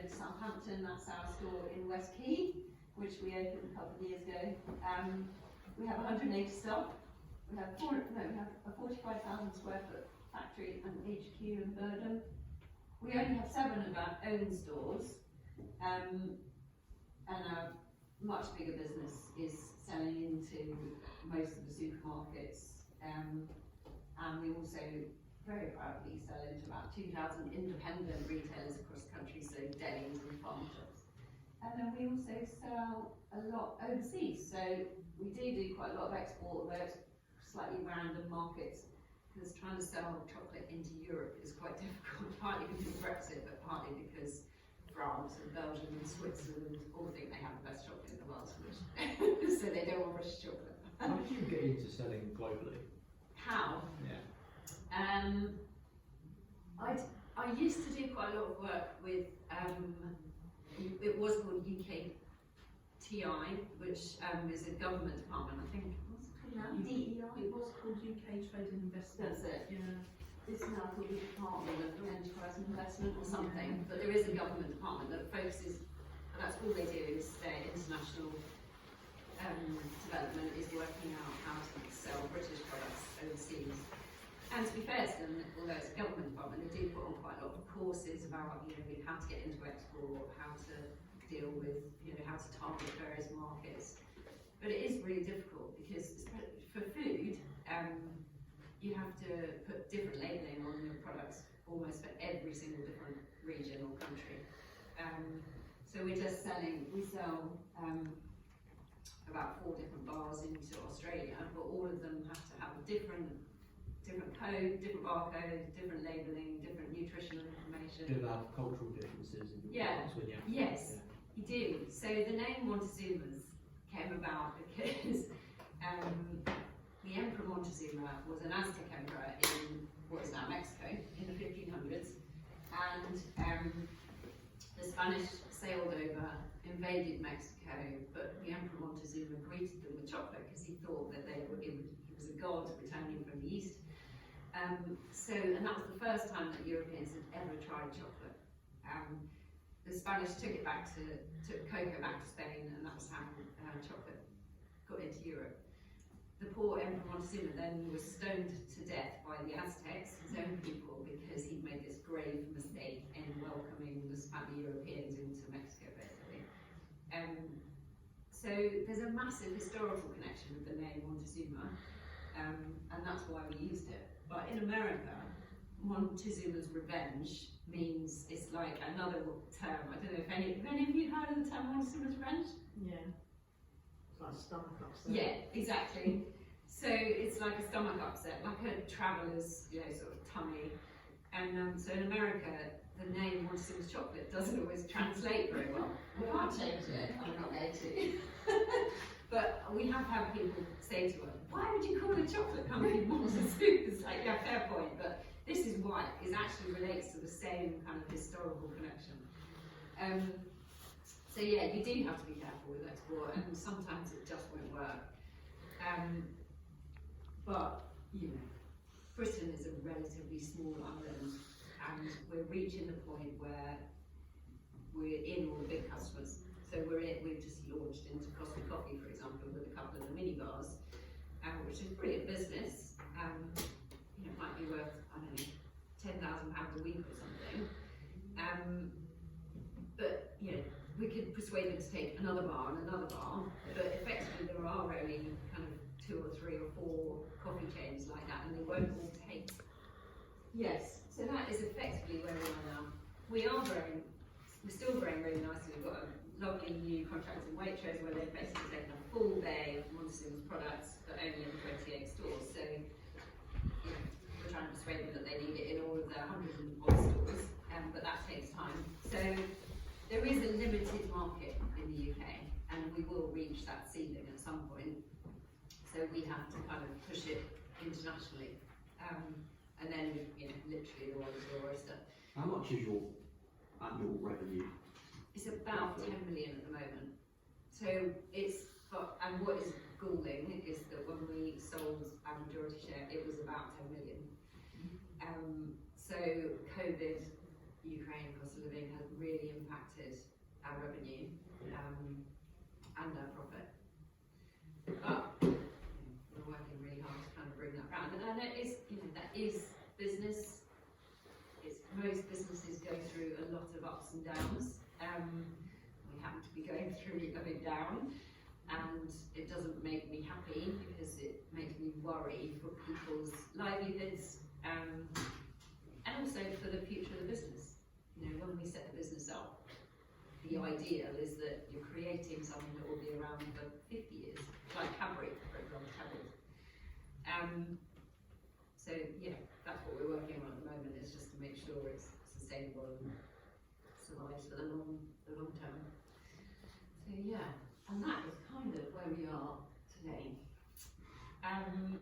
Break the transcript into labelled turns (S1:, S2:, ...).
S1: in Southampton. That's our store in West Quay, which we opened a couple of years ago. We have 180 staff. We have a 45,000 square foot factory and HQ in Burnham. We only have 7 of our own stores, and our much bigger business is selling into most of the supermarkets, and we also very proudly sell into about 2,000 independent retailers across the country, so delis and farm shops. And then we also sell a lot overseas, so we do quite a lot of export, although it's slightly random markets, because trying to sell chocolate into Europe is quite difficult, partly because of Brexit, but partly because France and Belgium and Switzerland all think they have the best chocolate in the world, so they don't want British chocolate.
S2: How did you get into selling globally?
S1: How?
S2: Yeah.
S1: I used to do quite a lot of work with, it was called UKTI, which is a government department, I think. What's it called now? DEI?
S3: It was called UK Trade and Investment.
S1: That's it.
S3: Yeah.
S1: It's now called the Department of Enterprise and Investment or something, but there is a government department that focuses, and that's all they do is their international development is working out how to sell British products overseas. And to be fair to them, although it's a government department, they do put on quite a lot of courses about, how to get into export, how to deal with, how to target various markets. But it is really difficult because for food, you have to put different labelling on your products almost for every single different region or country. So we sell about 4 different bars into Australia, but all of them have to have a different code, different barcode, different labelling, different nutritional information.
S2: Do they have cultural differences in
S1: Yeah.
S2: when you
S1: Yes, you do. So the name Montezuma's came about because the Emperor Montezuma was an Aztec emperor in what is now Mexico in the 1500s, and the Spanish sailed over, invaded Mexico, but the Emperor Montezuma greeted them with chocolate because he thought that he was a god returning from the east. And that was the first time that Europeans had ever tried chocolate. The Spanish took cocoa back to Spain, and that was how chocolate got into Europe. The poor Emperor Montezuma then was stoned to death by the Aztecs, his own people, because he'd made this grave mistake in welcoming the Europeans into Mexico, basically. So there's a massive historical connection with the name Montezuma, and that's why we used it. But in America, Montezuma's revenge means it's like another term. I don't know if any of you heard of the term Montezuma's revenge?
S3: Yeah. It's like a stomach upset.
S1: Yeah, exactly. So it's like a stomach upset, like a traveller's, sort of tummy. And so in America, the name Montezuma's chocolate doesn't always translate very well. We can't change it. I'm not going to. But we have had people say to us, why would you call a chocolate company Montezuma? It's like, yeah, fair point, but this is why. It actually relates to the same kind of historical connection. So yeah, you do have to be careful with export, and sometimes it just won't work. But, Britain is a relatively small island, and we're reaching the point where we're in all the big customers. So we've just launched into Costa Coffee, for example, with a couple of the mini bars, which is brilliant business. It might be worth, I don't know, £10,000 a week or something. But we could persuade them to take another bar and another bar. But effectively, there are only kind of 2 or 3 or 4 coffee chains like that, and they won't all take. Yes. So that is effectively where we are now. We're still growing really nicely. We've got a lovely new contract in Waitrose where they've basically taken a full day of Montezuma's products, but only in 28 stores. So we're trying to persuade them that they need it in all of their 100 odd stores, but that takes time. So there is a limited market in the UK, and we will reach that ceiling at some point. So we have to kind of push it internationally, and then literally the world is your oyster.
S2: How much is your annual revenue?
S1: It's about 10 million at the moment. So and what is galling is that when we sold our majority share, it was about 10 million. So COVID,
S4: Ukraine cost of living has really impacted our revenue and our profit. But we're working really hard to kind of bring that round. And it is, that is business. It's, most businesses go through a lot of ups and downs. We happen to be going through a big down, and it doesn't make me happy because it makes me worry for people's livelihoods and also for the future of the business. When we set the business up, the ideal is that you're creating something that will be around for 50 years, like Cadbury, for example. So yeah, that's what we're working on at the moment, is just to make sure it's sustainable and survives for the long term. So yeah, and that is kind of where we are today.